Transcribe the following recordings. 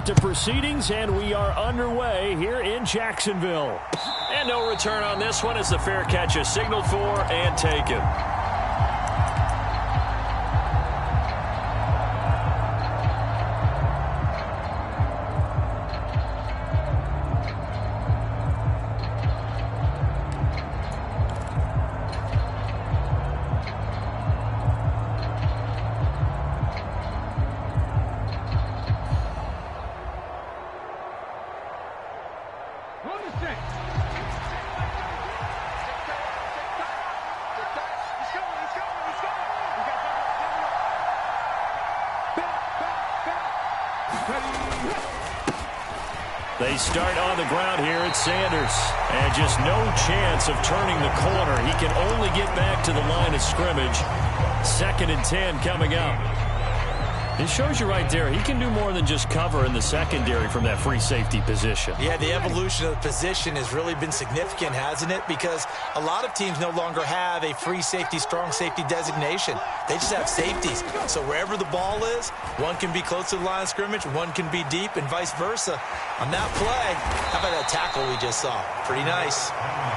start to proceedings, and we are underway here in Jacksonville. And no return on this one as the fair catch is signaled for and taken. They start on the ground here at Sanders. And just no chance of turning the corner. He can only get back to the line of scrimmage. 2nd and 10 coming up. It shows you right there, he can do more than just cover in the secondary from that free safety position. Yeah, the evolution of the position has really been significant, hasn't it? Because a lot of teams no longer have a free safety, strong safety designation. They just have safeties. So wherever the ball is, one can be close to the line of scrimmage, one can be deep, and vice versa. On that play, how about that tackle we just saw? Pretty nice.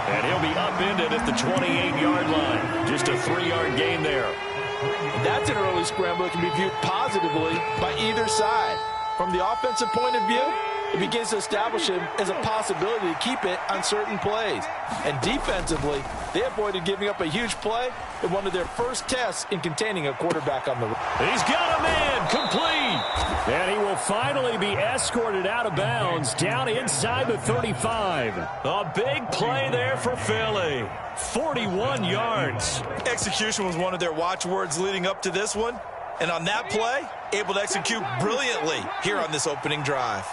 And he'll be upended at the 28-yard line. Just a 3-yard gain there. That's an early scramble that can be viewed positively by either side. From the offensive point of view, it begins to establish him as a possibility to keep it on certain plays. And defensively, they avoided giving up a huge play in one of their first tests in containing a quarterback on the run. He's got a man, complete. And he will finally be escorted out of bounds down inside the 35. A big play there for Philly. 41 yards. Execution was one of their watchwords leading up to this one. And on that play, able to execute brilliantly here on this opening drive.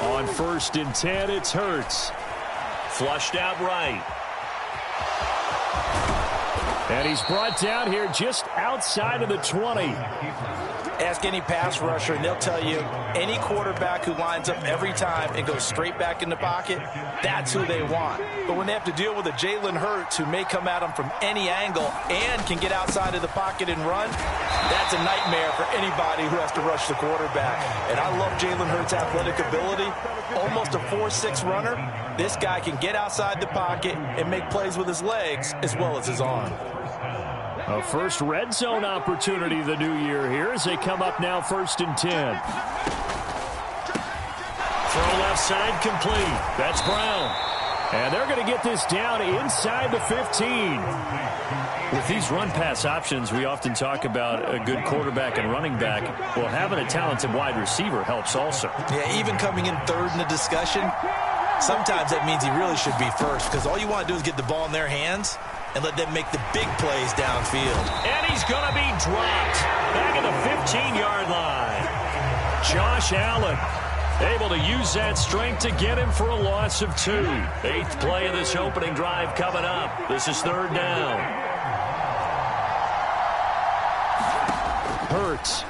On 1st and 10, it's Hurts. Flushed out right. And he's brought down here just outside of the 20. Ask any pass rusher, and they'll tell you any quarterback who lines up every time and goes straight back in the pocket, that's who they want. But when they have to deal with a Jalen Hurts who may come at them from any angle and can get outside of the pocket and run, that's a nightmare for anybody who has to rush the quarterback. And I love Jalen Hurts' athletic ability. Almost a 4.6 runner. This guy can get outside the pocket and make plays with his legs as well as his arm. A first red zone opportunity the new year here as they come up now 1st and 10. Throw left side complete. That's Brown. And they're going to get this down inside the 15. With these run-pass options, we often talk about a good quarterback and running back. Well, having a talented wide receiver helps also. Yeah, even coming in third in the discussion, sometimes that means he really should be first because all you want to do is get the ball in their hands and let them make the big plays downfield. And he's going to be dropped back at the 15-yard line. Josh Allen able to use that strength to get him for a loss of 2. 8th play of this opening drive coming up. This is 3rd down. Hurts.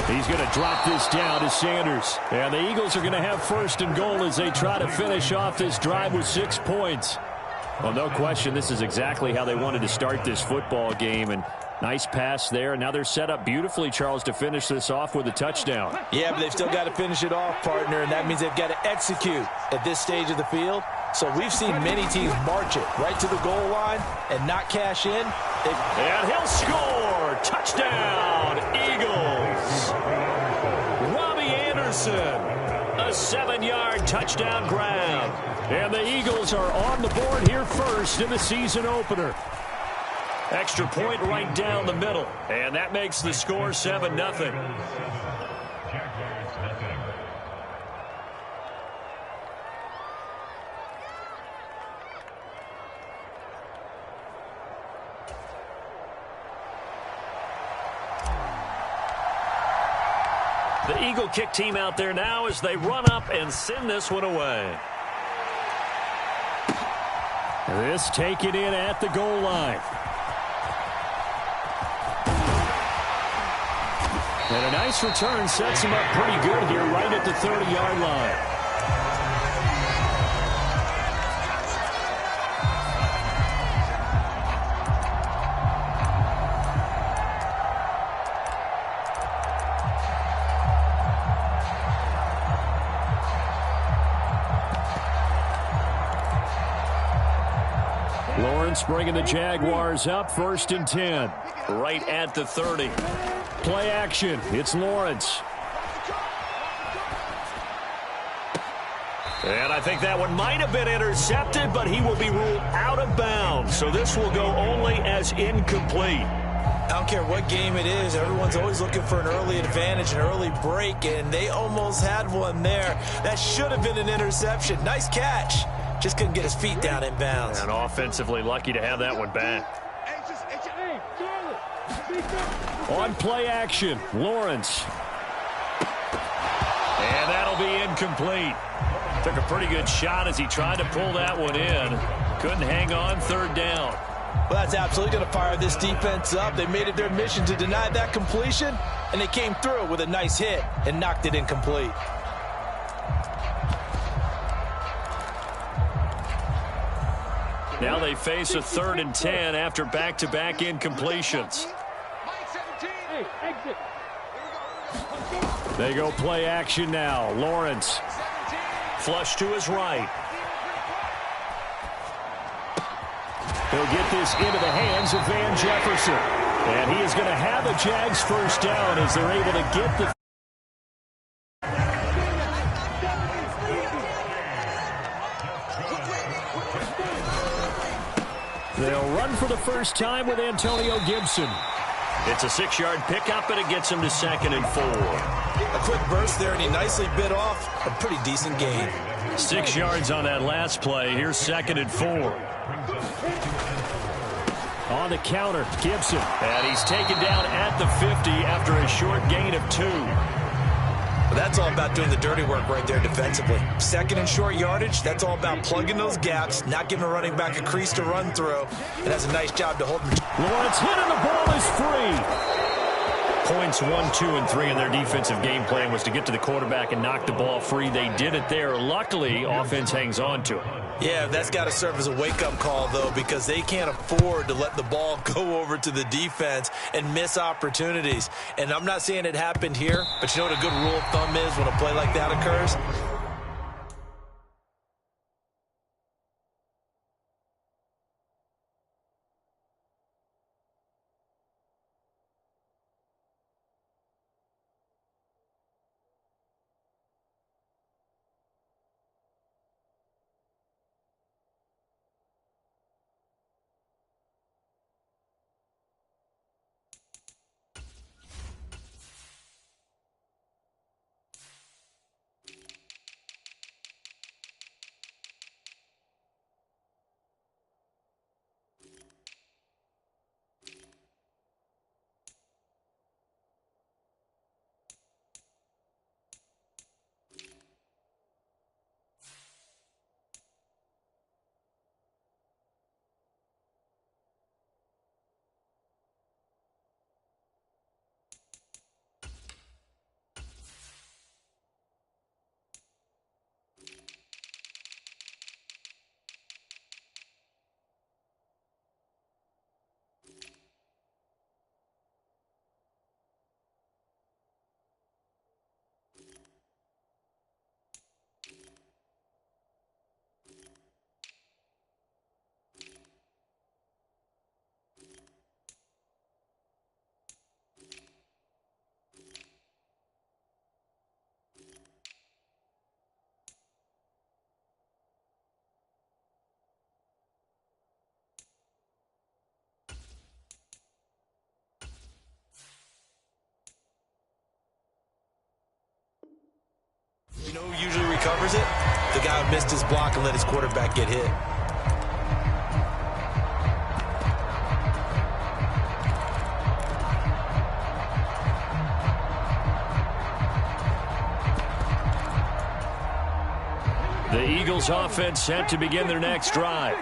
He's going to drop this down to Sanders. And the Eagles are going to have 1st and goal as they try to finish off this drive with 6 points. Well, no question, this is exactly how they wanted to start this football game. And nice pass there. Now they're set up beautifully, Charles, to finish this off with a touchdown. Yeah, but they've still got to finish it off, partner, and that means they've got to execute at this stage of the field. So we've seen many teams march it right to the goal line and not cash in. And he'll score. Touchdown, Eagles. Robbie Anderson. A 7-yard touchdown grab. And the Eagles are on the board here first in the season opener. Extra point right down the middle. And that makes the score 7-0. The Eagle kick team out there now as they run up and send this one away. This taken in at the goal line. And a nice return sets him up pretty good here right at the 30-yard line. Offense bringing the Jaguars up 1st and 10. Right at the 30. Play action. It's Lawrence. And I think that one might have been intercepted, but he will be ruled out of bounds. So this will go only as incomplete. I don't care what game it is. Everyone's always looking for an early advantage, an early break, and they almost had one there. That should have been an interception. Nice catch. Just couldn't get his feet down in bounds. And offensively lucky to have that one back. On play action, Lawrence. And that'll be incomplete. Took a pretty good shot as he tried to pull that one in. Couldn't hang on, 3rd down. Well, that's absolutely going to fire this defense up. They made it their mission to deny that completion, and they came through with a nice hit and knocked it incomplete. Now they face a 3rd and 10 after back-to-back incompletions. They go play action now. Lawrence. Flush to his right. He'll get this into the hands of Van Jefferson. And he is going to have a Jags 1st down as they're able to get the... They'll run for the first time with Antonio Gibson. It's a 6-yard pickup, and it gets him to 2nd and 4. A quick burst there, and he nicely bit off a pretty decent gain. 6 yards on that last play. Here's 2nd and 4. On the counter, Gibson. And he's taken down at the 50 after a short gain of 2. But that's all about doing the dirty work right there defensively. 2nd and short yardage, that's all about plugging those gaps, not giving a running back a crease to run through. And that's a nice job to hold him. Lawrence hit and the ball is free. Points 1, 2, and 3 in their defensive game plan was to get to the quarterback and knock the ball free. They did it there. Luckily, offense hangs on to it. Yeah, that's got to serve as a wake-up call, though, because they can't afford to let the ball go over to the defense and miss opportunities. And I'm not saying it happened here, but you know what a good rule of thumb is when a play like that occurs? You know who usually recovers it? The guy who missed his block and let his quarterback get hit. The Eagles offense set to begin their next drive.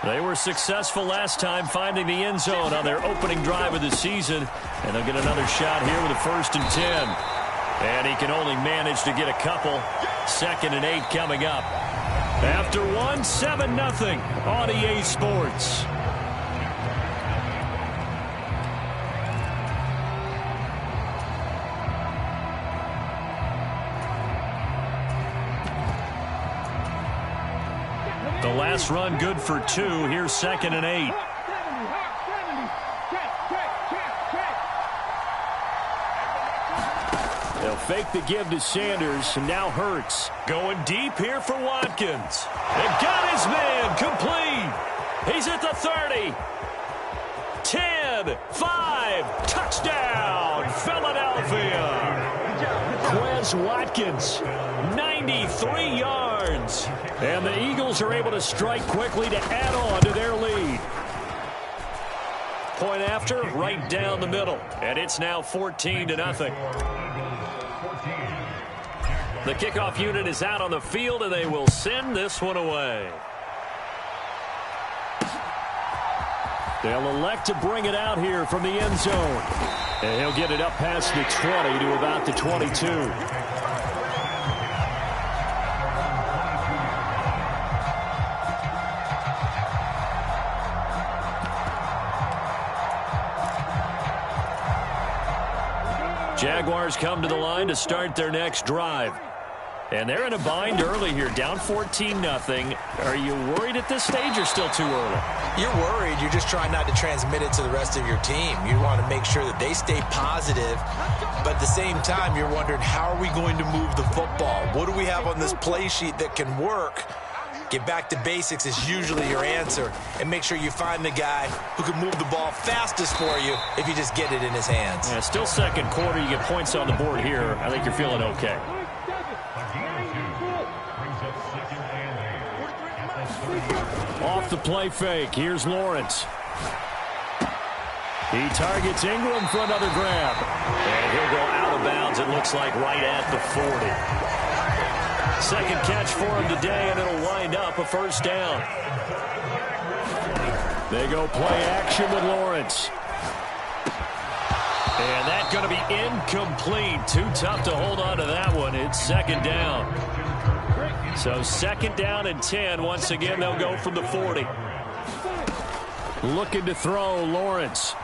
They were successful last time finding the end zone on their opening drive of the season, and they'll get another shot here with a 1st and 10. And he can only manage to get a couple. 2nd and 8 coming up. After one, 7-0 on EA Sports. The last run good for 2. Here's 2nd and 8. They'll fake the give to Sanders, and now Hurts. Going deep here for Watkins. They've got his man complete. He's at the 30. 10, 5, touchdown, Philadelphia. Quez Watkins, 93 yards. And the Eagles are able to strike quickly to add on to their lead. Point after, right down the middle. And it's now 14-0. The kickoff unit is out on the field, and they will send this one away. They'll elect to bring it out here from the end zone. And he'll get it up past the 20 to about the 22. Jaguars come to the line to start their next drive. And they're in a bind early here, down 14-0. Are you worried at this stage or still too early? You're worried. You're just trying not to transmit it to the rest of your team. You want to make sure that they stay positive. But at the same time, you're wondering, how are we going to move the football? What do we have on this play sheet that can work? Get back to basics is usually your answer. And make sure you find the guy who can move the ball fastest for you if you just get it in his hands. Yeah, still second quarter. You get points on the board here. I think you're feeling okay. Off the play fake, here's Lawrence. He targets Ingram for another grab. And he'll go out of bounds, it looks like, right at the 40. Second catch for him today, and it'll wind up a first down. They go play action with Lawrence. And that's going to be incomplete. Too tough to hold on to that one. It's second down. So 2nd down and 10. Once again, they'll go from the 40. Looking to throw, Lawrence.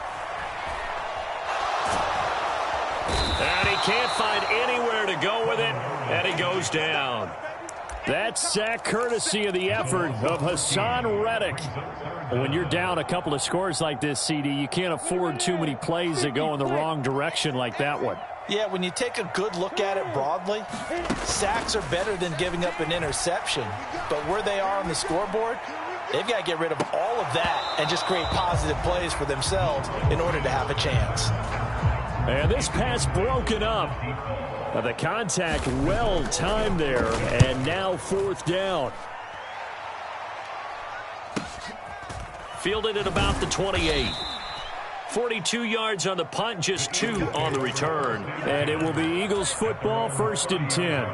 And he can't find anywhere to go with it, and he goes down. That sack courtesy of the effort of Hassan Reddick. When you're down a couple of scores like this, CD, you can't afford too many plays that go in the wrong direction like that one. Yeah, when you take a good look at it broadly, sacks are better than giving up an interception. But where they are on the scoreboard, they've got to get rid of all of that and just create positive plays for themselves in order to have a chance. And this pass broken up. The contact well timed there, and now 4th down. Fielded at about the 28. 42 yards on the punt, just 2 on the return. And it will be Eagles football, 1st and 10.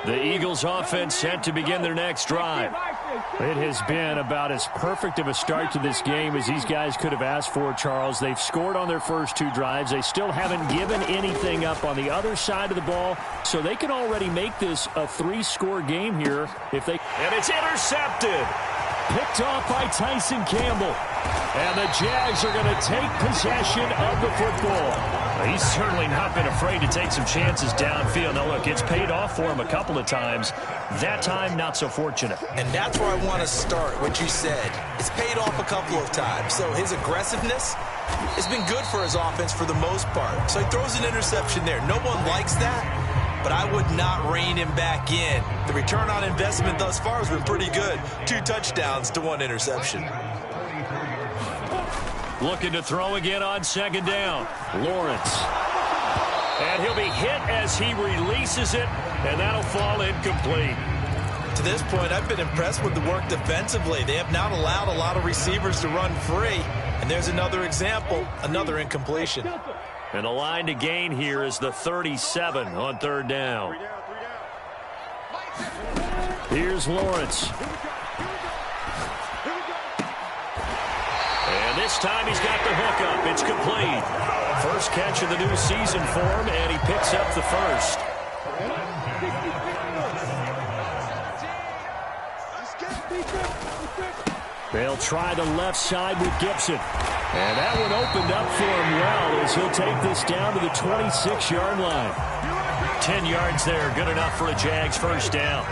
The Eagles offense set to begin their next drive. It has been about as perfect of a start to this game as these guys could have asked for, Charles. They've scored on their first 2 drives. They still haven't given anything up on the other side of the ball, so they can already make this a 3-score game here if they... And it's intercepted. Picked off by Tyson Campbell. And the Jags are going to take possession of the football. He's certainly not been afraid to take some chances downfield. Now, look, it's paid off for him a couple of times. That time, not so fortunate. And that's where I want to start, what you said. It's paid off a couple of times. So his aggressiveness has been good for his offense for the most part. So he throws an interception there. No one likes that, but I would not rein him back in. The return on investment thus far has been pretty good. 2 touchdowns to 1 interception. Looking to throw again on 2nd down. Lawrence. And he'll be hit as he releases it, and that'll fall incomplete. To this point, I've been impressed with the work defensively. They have not allowed a lot of receivers to run free. And there's another example, another incompletion. And the line to gain here is the 37 on 3rd down. Here's Lawrence. And this time he's got the hook up. It's complete. First catch of the new season for him, and he picks up the first. They'll try the left side with Gibson. And that one opened up for him well as he'll take this down to the 26-yard line. 10 yards there, good enough for a Jags first down.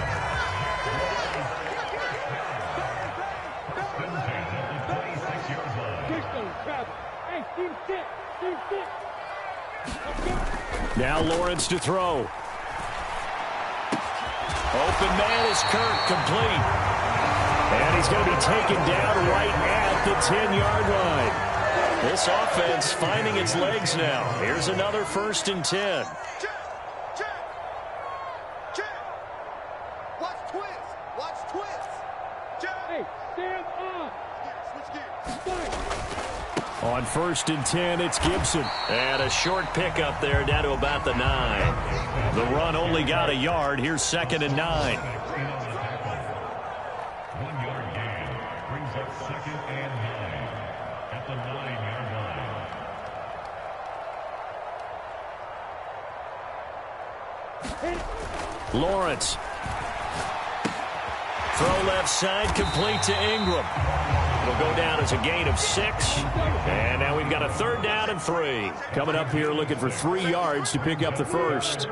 Now Lawrence to throw. Open man is Kirk, complete. And he's going to be taken down right at the 10-yard line. This offense finding its legs now. Here's another 1st and 10. On 1st and 10, it's Gibson. And a short pickup there down to about the 9. The run only got a yard. Here's 2nd and 9. 1-yard gain brings up 2nd and 9 at the 9-yard line. Lawrence. Throw left side, complete to Ingram. It'll go down as a gain of 6. And now we've got a 3rd down and 3. Coming up here looking for 3 yards to pick up the first.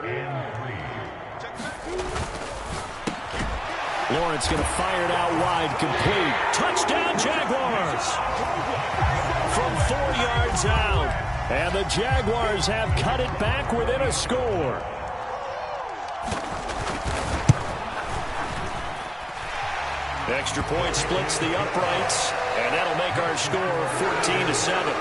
Lawrence going to fire it out wide, complete. Touchdown, Jaguars! From 4 yards out. And the Jaguars have cut it back within a score. The extra point splits the uprights, and that'll make our score 14-7.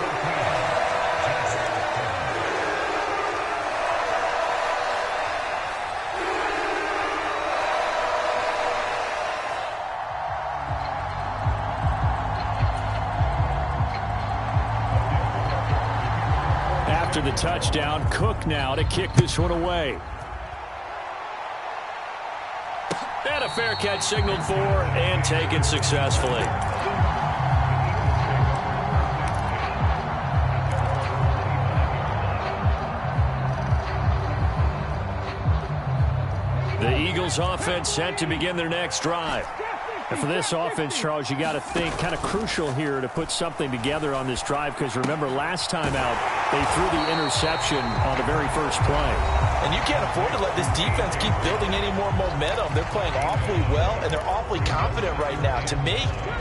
After the touchdown, Cook now to kick this one away. And a fair catch signaled for and taken successfully. The Eagles offense set to begin their next drive. And for this offense, Charles, you got to think kind of crucial here to put something together on this drive, because remember last time out they threw the interception on the very first play. And you can't afford to let this defense keep building any more momentum. They're playing awfully well, and they're awfully confident right now. To me,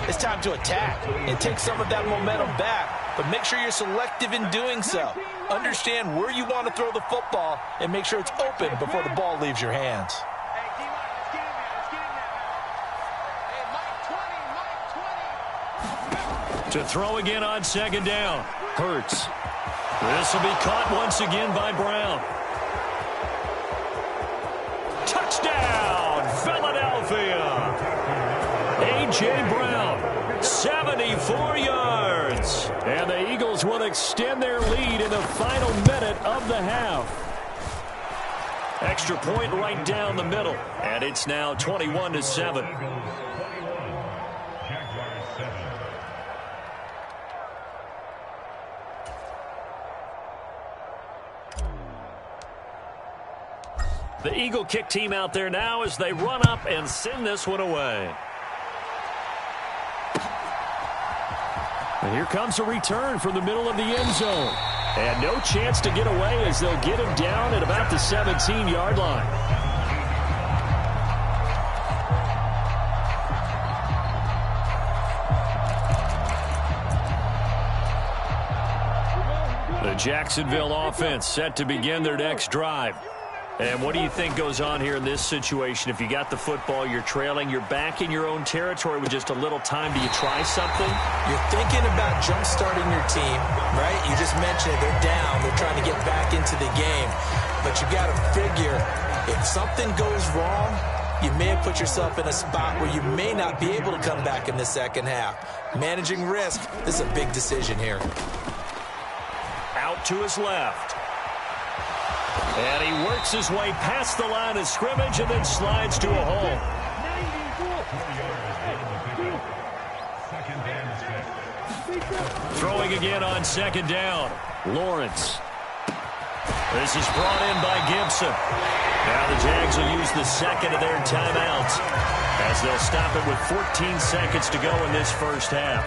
it's time to attack and take some of that momentum back, but make sure you're selective in doing so. Understand where you want to throw the football and make sure it's open before the ball leaves your hands. To throw again on 2nd down. Hurts. This will be caught once again by Brown. Touchdown, Philadelphia. A.J. Brown, 74 yards. And the Eagles will extend their lead in the final minute of the half. Extra point right down the middle. And it's now 21-7. The Eagle kick team out there now as they run up and send this one away. And here comes a return from the middle of the end zone. And no chance to get away as they'll get him down at about the 17-yard line. The Jacksonville offense set to begin their next drive. And what do you think goes on here in this situation? If you got the football, you're trailing, you're back in your own territory with just a little time. Do you try something? You're thinking about jump-starting your team, right? You just mentioned it. They're down. They're trying to get back into the game. But you got to figure, if something goes wrong, you may have put yourself in a spot where you may not be able to come back in the second half. Managing risk, this is a big decision here. Out to his left. And he works his way past the line of scrimmage and then slides to a hole. Throwing again on 2nd down. Lawrence. This is brought in by Gibson. Now the Jags will use the second of their timeouts as they'll stop it with 14 seconds to go in this first half.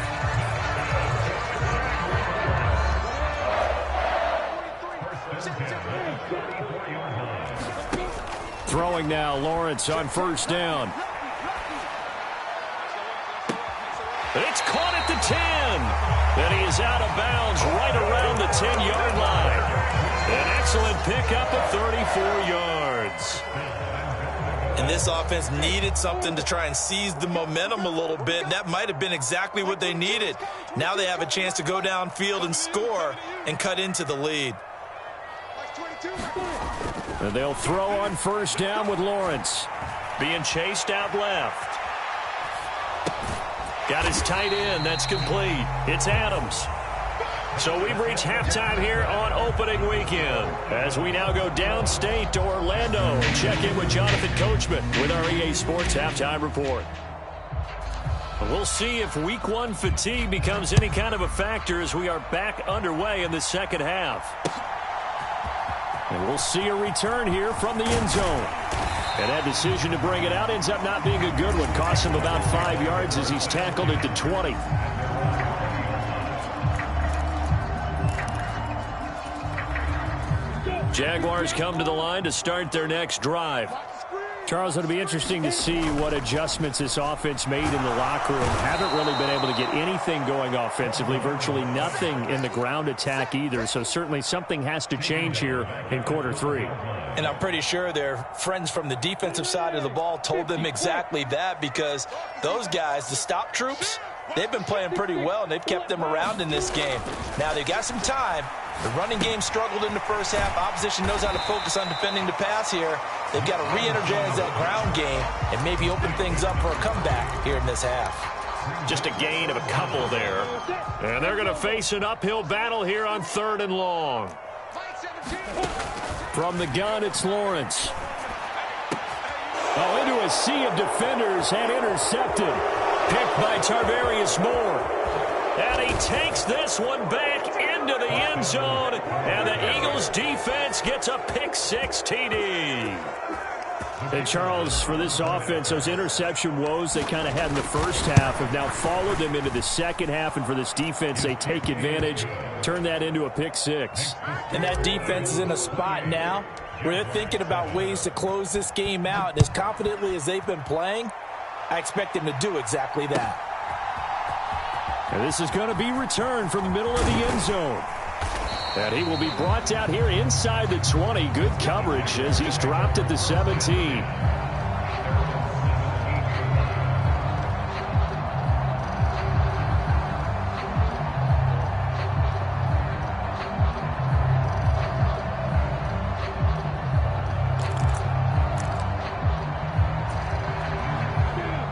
Throwing now, Lawrence on first down. It's caught at the 10. And he is out of bounds right around the 10-yard line. An excellent pickup of 34 yards. And this offense needed something to try and seize the momentum a little bit. And that might have been exactly what they needed. Now they have a chance to go downfield and score and cut into the lead. And they'll throw on first down with Lawrence. Being chased out left. Got his tight end. That's complete. It's Adams. So we've reached halftime here on opening weekend as we now go downstate to Orlando and check in with Jonathan Coachman with our EA Sports Halftime Report. We'll see if Week 1 fatigue becomes any kind of a factor as we are back underway in the second half. And we'll see a return here from the end zone. And that decision to bring it out ends up not being a good one. Costs him about 5 yards as he's tackled at the 20. Jaguars come to the line to start their next drive. Charles, it'll be interesting to see what adjustments this offense made in the locker room. Haven't really been able to get anything going offensively, virtually nothing in the ground attack either. So certainly something has to change here in quarter 3. And I'm pretty sure their friends from the defensive side of the ball told them exactly that, because those guys, the stop troops, they've been playing pretty well, and they've kept them around in this game. Now they've got some time. The running game struggled in the first half. Opposition knows how to focus on defending the pass here. They've got to re-energize that ground game and maybe open things up for a comeback here in this half. Just a gain of a couple there. And they're going to face an uphill battle here on 3rd and long. From the gun, it's Lawrence. Oh, into a sea of defenders and intercepted. Picked by Tarvarius Moore. And he takes this one back into the end zone. And the Eagles defense gets a pick-6 TD. And Charles, for this offense, those interception woes they kind of had in the first half have now followed them into the second half. And for this defense, they take advantage, turn that into a pick-6. And that defense is in a spot now where they're thinking about ways to close this game out. And as confidently as they've been playing, I expect them to do exactly that. And this is going to be returned from the middle of the end zone. And he will be brought down here inside the 20. Good coverage as he's dropped at the 17.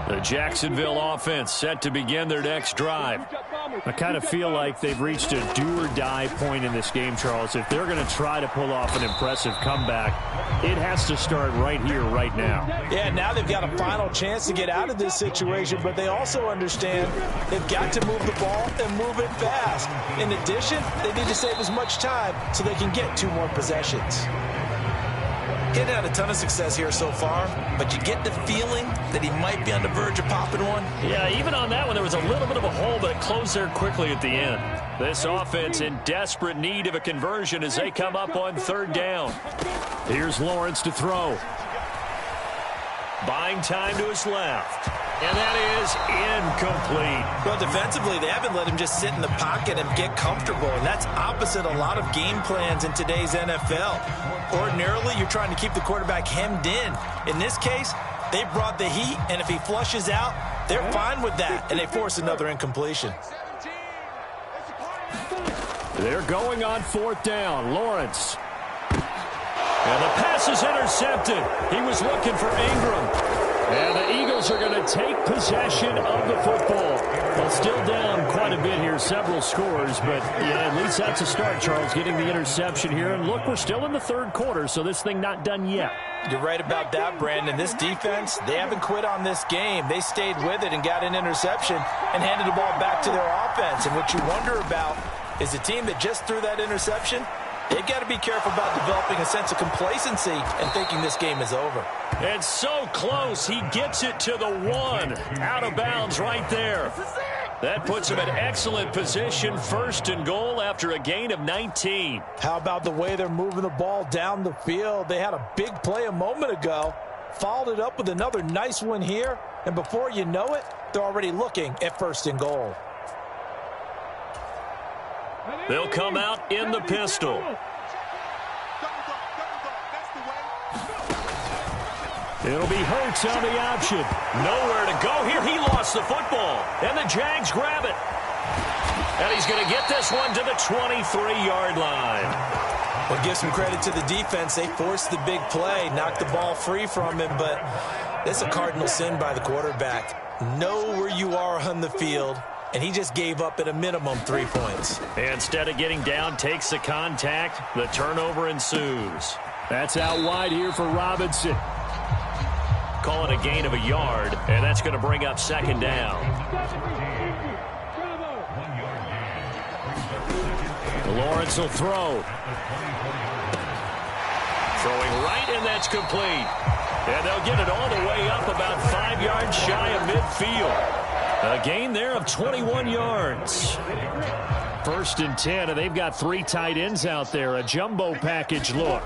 The Jacksonville offense set to begin their next drive. I kind of feel like they've reached a do-or-die point in this game, Charles. If they're going to try to pull off an impressive comeback, it has to start right here, right now. Yeah, now they've got a final chance to get out of this situation, but they also understand they've got to move the ball and move it fast. In addition, they need to save as much time so they can get 2 more possessions. He's had a ton of success here so far, but you get the feeling that he might be on the verge of popping one. Yeah, even on that one, there was a little bit of a hole, but it closed there quickly at the end. This offense in desperate need of a conversion as they come up on 3rd down. Here's Lawrence to throw. Buying time to his left. And that is incomplete. Well, defensively, they haven't let him just sit in the pocket and get comfortable, and that's opposite a lot of game plans in today's NFL. Ordinarily, you're trying to keep the quarterback hemmed in. In this case, they brought the heat, and if he flushes out, they're fine with that, and they force another incompletion. They're going on 4th down. Lawrence. And the pass is intercepted. He was looking for Ingram. And the Eagles are going to take possession of the football. Well, still down quite a bit here, several scores, but yeah, at least that's a start, Charles, getting the interception here. And look, we're still in the 3rd quarter, so this thing not done yet. You're right about that, Brandon. This defense, they haven't quit on this game. They stayed with it and got an interception and handed the ball back to their offense. And what you wonder about is the team that just threw that interception, they've got to be careful about developing a sense of complacency and thinking this game is over. And so close, he gets it to the 1. Out of bounds right there. That puts him in excellent position, 1st and goal after a gain of 19. How about the way they're moving the ball down the field? They had a big play a moment ago, followed it up with another nice one here, and before you know it, they're already looking at 1st and goal. They'll come out in the pistol. It'll be Hurts on the option. Nowhere to go here. He lost the football. And the Jags grab it. And he's going to get this one to the 23-yard line. Well, give some credit to the defense. They forced the big play, knocked the ball free from him, but it's a cardinal sin by the quarterback. Know where you are on the field, and he just gave up at a minimum 3 points. Instead of getting down, takes the contact. The turnover ensues. That's out wide here for Robinson. Call it a gain of a yard, and that's going to bring up 2nd down. Lawrence will throw. Throwing right, and that's complete. And they'll get it all the way up about 5 yards shy of midfield. A gain there of 21 yards. 1st and 10, and they've got 3 tight ends out there. A jumbo package look.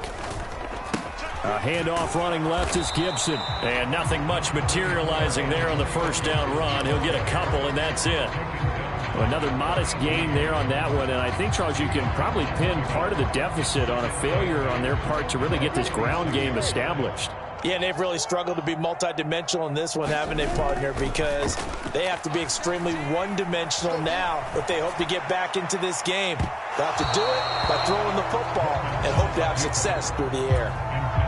A handoff running left is Gibson. And nothing much materializing there on the 1st down run. He'll get a couple, and that's it. Well, another modest gain there on that one. And I think, Charles, you can probably pin part of the deficit on a failure on their part to really get this ground game established. Yeah, and they've really struggled to be multidimensional in this one, haven't they, partner? Because they have to be extremely one-dimensional now if they hope to get back into this game. They'll have to do it by throwing the football and hope to have success through the air.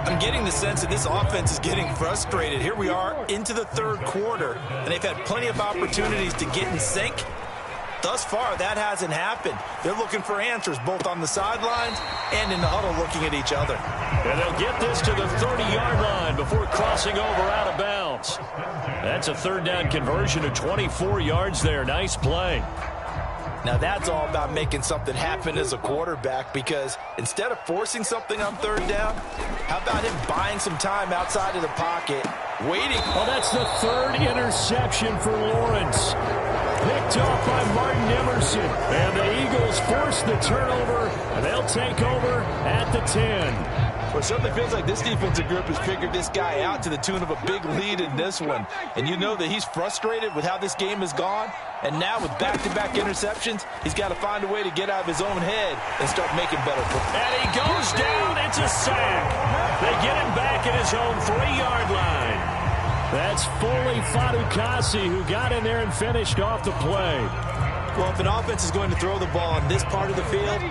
I'm getting the sense that this offense is getting frustrated. Here we are into the 3rd quarter, and they've had plenty of opportunities to get in sync. Thus far, that hasn't happened. They're looking for answers both on the sidelines and in the huddle looking at each other. And they'll get this to the 30-yard line before crossing over out of bounds. That's a 3rd down conversion of 24 yards there. Nice play. Now that's all about making something happen as a quarterback, because instead of forcing something on 3rd down, how about him buying some time outside of the pocket, waiting? Well, that's the 3rd interception for Lawrence. Picked off by Martin Emerson. And the Eagles force the turnover, and they'll take over at the 10. Well, it certainly feels like this defensive group has figured this guy out to the tune of a big lead in this one. And you know that he's frustrated with how this game has gone. And now with back-to-back interceptions, he's got to find a way to get out of his own head and start making better football. And he goes down. It's a sack. They get him back at his own 3-yard line. That's Foley Fadukasi who got in there and finished off the play. Well, if an offense is going to throw the ball on this part of the field,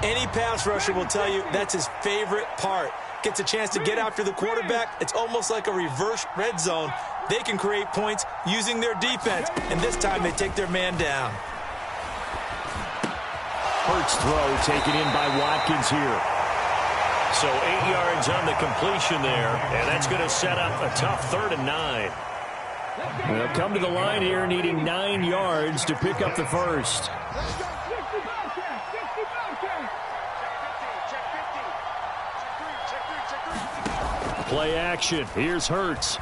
any pass rusher will tell you that's his favorite part. Gets a chance to get after the quarterback. It's almost like a reverse red zone. They can create points using their defense, and this time they take their man down. Hurts throw taken in by Watkins here. So 8 yards on the completion there, and that's going to set up a tough 3rd and 9. They'll come to the line here needing 9 yards to pick up the 1st. Play action. Here's Hurts.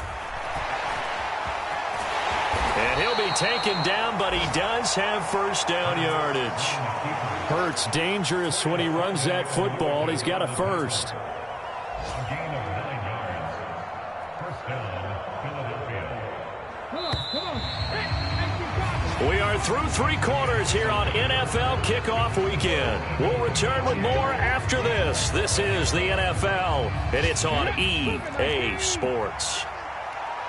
And he'll be taken down, but he does have 1st down yardage. Hurts dangerous when he runs that football. He's got a 1st. A gain of 9 yards. 1st down, Philadelphia. We are through 3 quarters here on NFL Kickoff Weekend. We'll return with more after this. This is the NFL, and it's on EA Sports.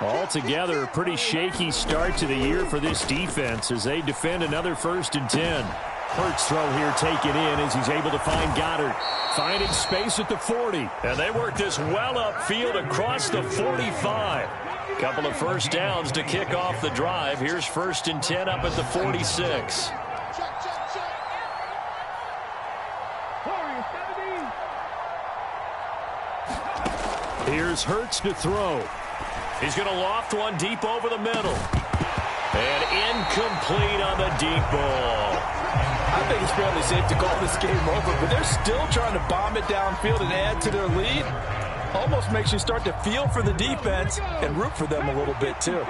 Altogether, a pretty shaky start to the year for this defense as they defend another 1st and 10. Hurts throw here taken in as he's able to find Goddard. Finding space at the 40. And they work this well upfield across the 45. Couple of 1st downs to kick off the drive. Here's 1st and 10 up at the 46. Here's Hurts to throw. He's going to loft one deep over the middle. And incomplete on the deep ball. I think it's fairly safe to call this game over, but they're still trying to bomb it downfield and add to their lead. Almost makes you start to feel for the defense and root for them a little bit, too.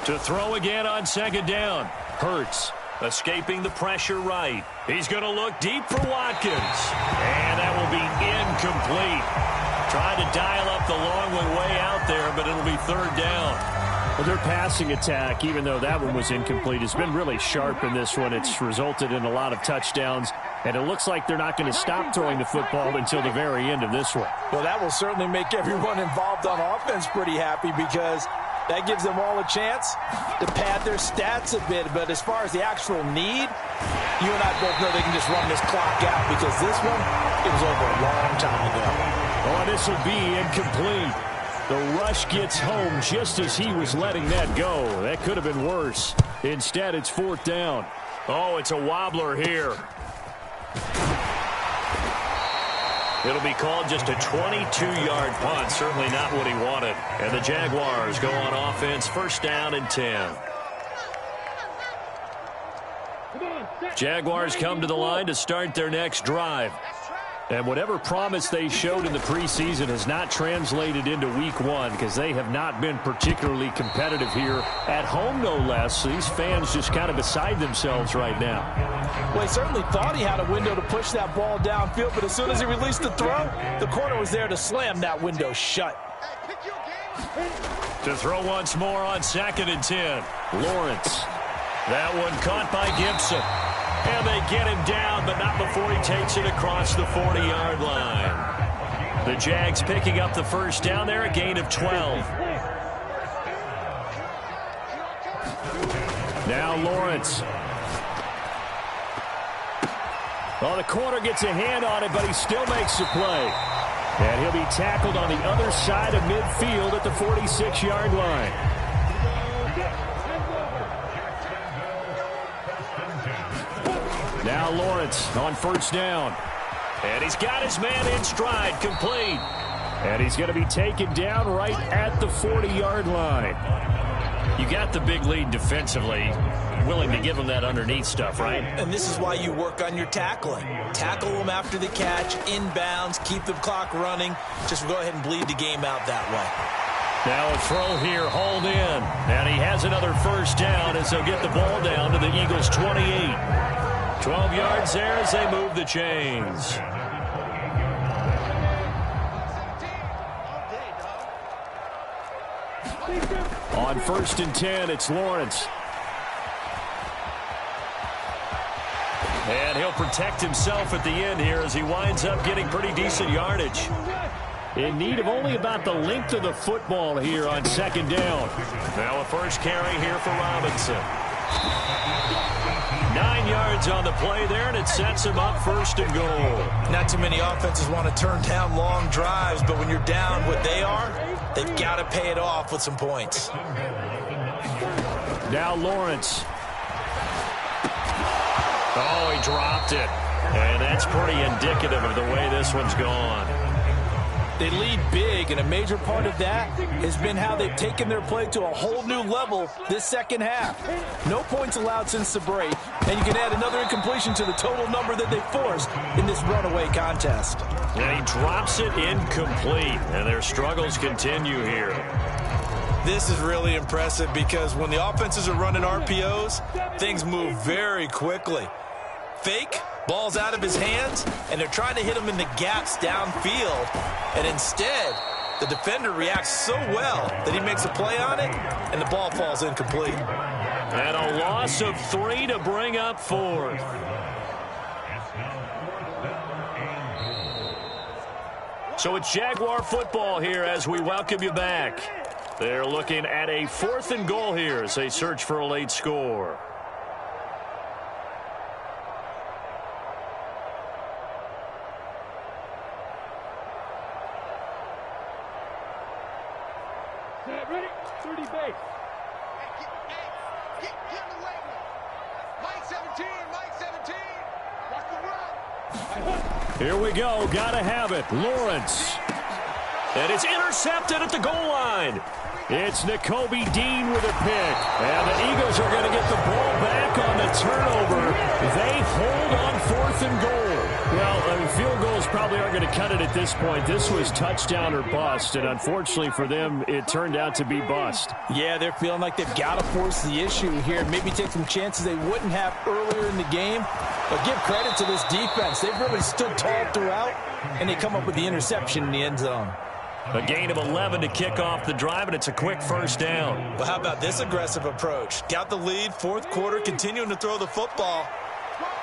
To throw again on second down. Hurts escaping the pressure right. He's going to look deep for Watkins. And that will be incomplete. Trying to dial up the long way out there, but it'll be third down. Well, their passing attack, even though that one was incomplete, has been really sharp in this one. It's resulted in a lot of touchdowns, and it looks like they're not going to stop throwing the football until the very end of this one. Well, that will certainly make everyone involved on offense pretty happy because that gives them all a chance to pad their stats a bit. But as far as the actual need, you and I both know they can just run this clock out because this one, it was over a long time ago. Oh, this will be incomplete. The rush gets home just as he was letting that go. That could have been worse. Instead, it's fourth down. Oh, it's a wobbler here. It'll be called just a 22-yard punt. Certainly not what he wanted. And the Jaguars go on offense, first down and 10. Jaguars come to the line to start their next drive. And whatever promise they showed in the preseason has not translated into week one because they have not been particularly competitive here at home, no less. So these fans just kind of beside themselves right now. Well, he certainly thought he had a window to push that ball downfield, but as soon as he released the throw, the corner was there to slam that window shut. To throw once more on second and 10. Lawrence. That one caught by Gibson. And they get him down, but not before he takes it across the 40-yard line. The Jags picking up the first down there, a gain of 12. Now Lawrence. Well, the corner gets a hand on it, but he still makes the play. And he'll be tackled on the other side of midfield at the 46-yard line. Now Lawrence on first down. And he's got his man in stride, complete. And he's going to be taken down right at the 40-yard line. You got the big lead defensively. Willing to give him that underneath stuff, right? And this is why you work on your tackling. Tackle them after the catch, inbounds, keep the clock running. Just go ahead and bleed the game out that way. Now a throw here, hauled in. And he has another first down as they'll get the ball down to the Eagles' 28. 12 yards there as they move the chains. On first and 10, it's Lawrence. And he'll protect himself at the end here as he winds up getting pretty decent yardage. In need of only about the length of the football here on second down. Now a first carry here for Robinson. 9 yards on the play there, and it sets him up first and goal. Not too many offenses want to turn down long drives, but when you're down what they are, they've got to pay it off with some points. Now Lawrence. Oh, he dropped it. And that's pretty indicative of the way this one's gone. They lead big, and a major part of that has been how they've taken their play to a whole new level this second half. No points allowed since the break, and you can add another incompletion to the total number that they forced in this runaway contest. And he drops it incomplete, and their struggles continue here. This is really impressive because when the offenses are running RPOs, things move very quickly. Fake, ball's out of his hands, and they're trying to hit him in the gaps downfield. And instead, the defender reacts so well that he makes a play on it, and the ball falls incomplete. And a loss of 3 to bring up fourth. So it's Jaguar football here as we welcome you back. They're looking at a 4th and goal here as they search for a late score. Ready? 30 base. Get in the way. Mike 17, Mike 17. Watch the run. Here we go. Gotta have it. Lawrence. And it's intercepted at the goal line. It's Nakobe Dean with a pick. And the Eagles are going to get the ball back on the turnover. They hold on 4th and goal. Well, field goals probably aren't going to cut it at this point. This was touchdown or bust, and unfortunately for them, it turned out to be bust. Yeah, they're feeling like they've got to force the issue here. Maybe take some chances they wouldn't have earlier in the game. But give credit to this defense. They've really stood tall throughout, and they come up with the interception in the end zone. A gain of 11 to kick off the drive, and it's a quick first down. Well, how about this aggressive approach? Got the lead, 4th quarter, continuing to throw the football.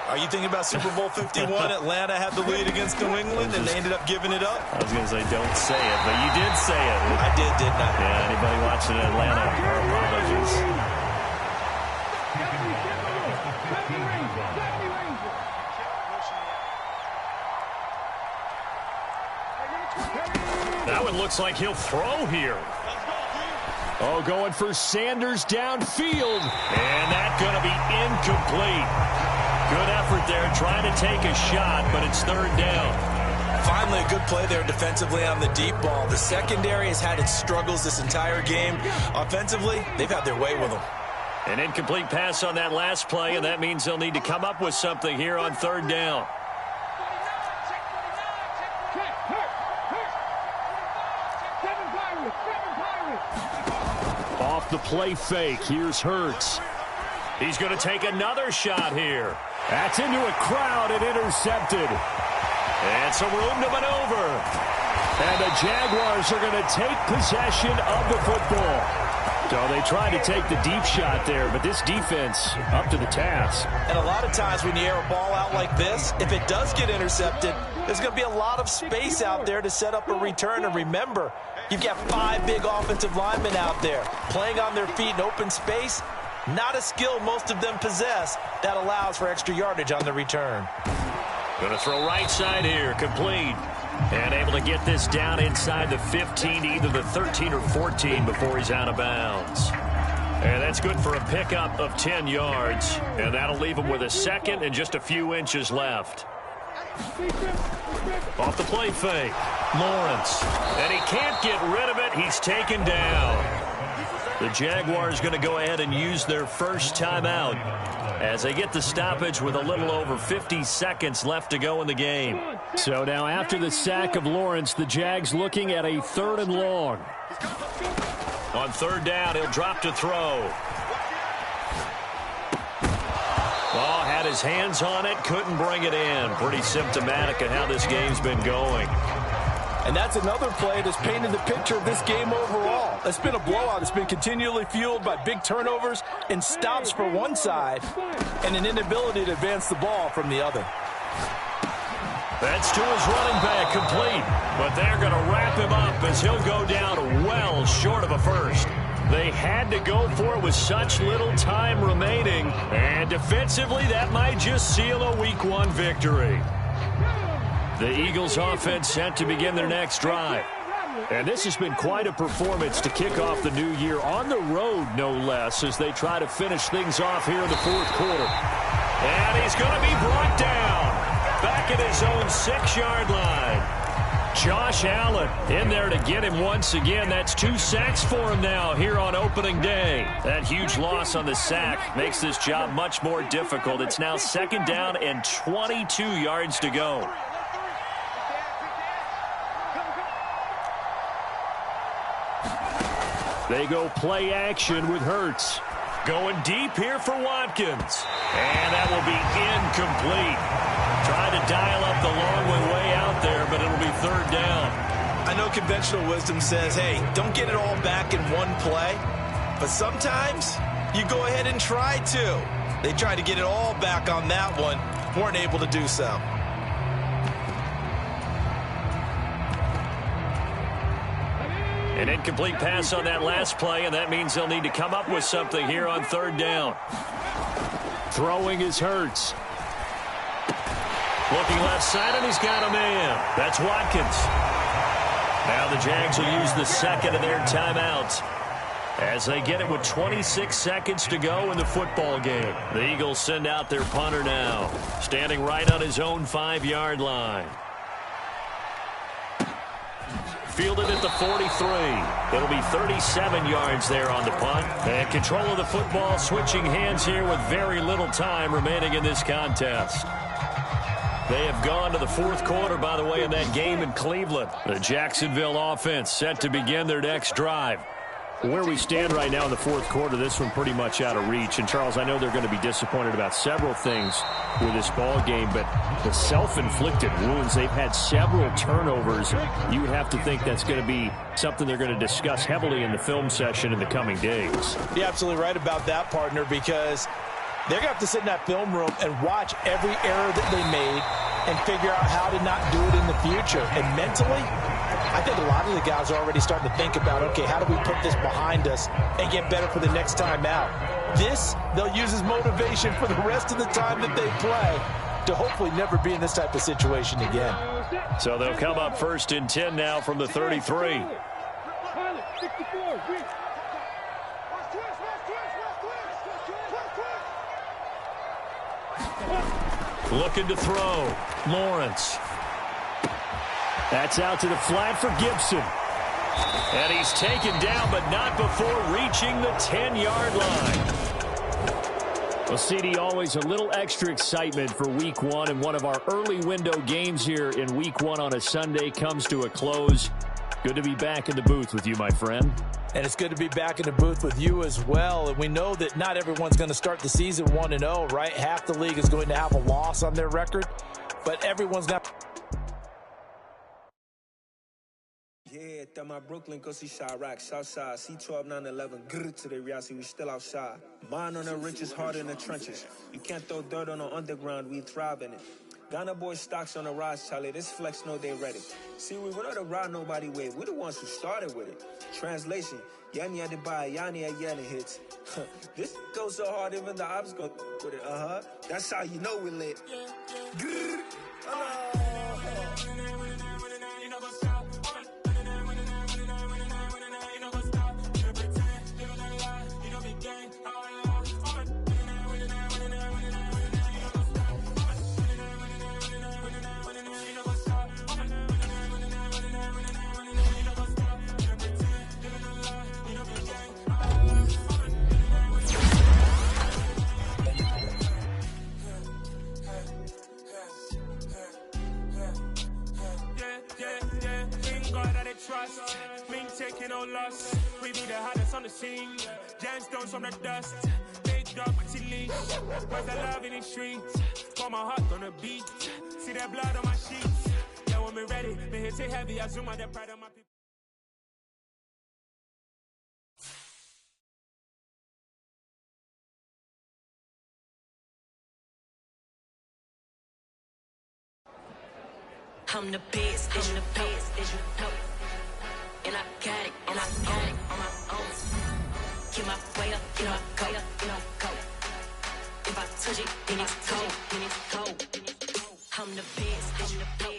Are you thinking about Super Bowl 51? Atlanta had the lead against New England, and they ended up giving it up? I was going to say don't say it, but you did say it. I did, didn't I? Yeah, anybody watching Atlanta, our apologies. That one looks like he'll throw here. Oh, going for Sanders downfield. And that's going to be incomplete. Good effort there, trying to take a shot, but it's 3rd down. Finally, a good play there defensively on the deep ball. The secondary has had its struggles this entire game. Offensively, they've had their way with them. An incomplete pass on that last play, and that means they'll need to come up with something here on 3rd down. Off the play fake, here's Hurts. He's going to take another shot here. That's into a crowd and intercepted. And some room to maneuver. And the Jaguars are going to take possession of the football. So they tried to take the deep shot there, but this defense up to the task. And a lot of times when you air a ball out like this, if it does get intercepted, there's going to be a lot of space out there to set up a return. And remember, you've got 5 big offensive linemen out there playing on their feet in open space. Not a skill most of them possess that allows for extra yardage on the return. Going to throw right side here, complete. And able to get this down inside the 15, either the 13 or 14 before he's out of bounds. And that's good for a pickup of 10 yards. And that'll leave him with a second and just a few inches left. Off the play fake, Lawrence. And he can't get rid of it. He's taken down. The Jaguars going to go ahead and use their first timeout as they get the stoppage with a little over 50 seconds left to go in the game. So now after the sack of Lawrence, the Jags looking at a 3rd and long. On 3rd down, he'll drop to throw. Oh, had his hands on it, couldn't bring it in. Pretty symptomatic of how this game's been going. And that's another play that's painted the picture of this game overall. It's been a blowout. It's been continually fueled by big turnovers and stops for one side and an inability to advance the ball from the other. That's to his running back, complete. But they're going to wrap him up as he'll go down well short of a first. They had to go for it with such little time remaining. And defensively, that might just seal a Week 1 victory. The Eagles offense set to begin their next drive. And this has been quite a performance to kick off the new year on the road, no less, as they try to finish things off here in the 4th quarter. And he's going to be brought down back at his own 6-yard line. Josh Allen in there to get him once again. That's 2 sacks for him now here on opening day. That huge loss on the sack makes this job much more difficult. It's now 2nd down and 22 yards to go. They go play action with Hurts. Going deep here for Watkins. And that will be incomplete. Trying to dial up the long way out there, but it'll be 3rd down. I know conventional wisdom says, hey, don't get it all back in one play. But sometimes you go ahead and try to. They tried to get it all back on that one. Weren't able to do so. An incomplete pass on that last play, and that means they'll need to come up with something here on 3rd down. Throwing is Hurts. Looking left side, and he's got a man. That's Watkins. Now the Jags will use the second of their timeouts as they get it with 26 seconds to go in the football game. The Eagles send out their punter now, standing right on his own 5-yard line. Fielded at the 43. It'll be 37 yards there on the punt. And control of the football switching hands here with very little time remaining in this contest. They have gone to the fourth quarter, by the way, in that game in Cleveland. The Jacksonville offense set to begin their next drive. Where we stand right now in the fourth quarter, this one pretty much out of reach. And, Charles, I know they're going to be disappointed about several things with this ball game, but the self-inflicted wounds, they've had several turnovers. You would have to think that's going to be something they're going to discuss heavily in the film session in the coming days. You're absolutely right about that, partner, because they're going to have to sit in that film room and watch every error that they made and figure out how to not do it in the future. And mentally, I think a lot of the guys are already starting to think about, okay, how do we put this behind us and get better for the next time out? This, they'll use as motivation for the rest of the time that they play to hopefully never be in this type of situation again. So they'll come up 1st and 10 now from the 33. Looking to throw. Lawrence. That's out to the flat for Gibson. And he's taken down, but not before reaching the 10-yard line. Well, CD, always a little extra excitement for Week 1, and one of our early window games here in Week 1 on a Sunday comes to a close. Good to be back in the booth with you, my friend. And it's good to be back in the booth with you as well. And we know that not everyone's going to start the season 1-0, right? Half the league is going to have a loss on their record, but everyone's got... Yeah, that my Brooklyn, go see Chirac, Southside, C12, 911, grrr to the reality, we still outside. Mine on the riches, hard in the trenches. You can't throw dirt on the underground, we thrive in it. Ghana boys stocks on the rise, Charlie, this flex know they ready. See, we were not the ride nobody with, we the ones who started with it. Translation, Yanni had to buy, Yanni had Yanni hits. This goes so hard, even the ops go with it, That's how you know we lit. Grrr, trust, mean taking no loss. We be the hottest on the scene. Gemstones from the dust. Big dog, but she leash. Where's the love in the streets? Got my heart on the beat. See that blood on my sheets. Yeah, when we ready, me hit it heavy. I zoom out the pride of my people. I'm the best, I'm the best, as you know. And I got it, and I got it on my own. Get my way up, get my go, get my go. If I touch it, then it's cold, then it's cold. I'm the best, as you know.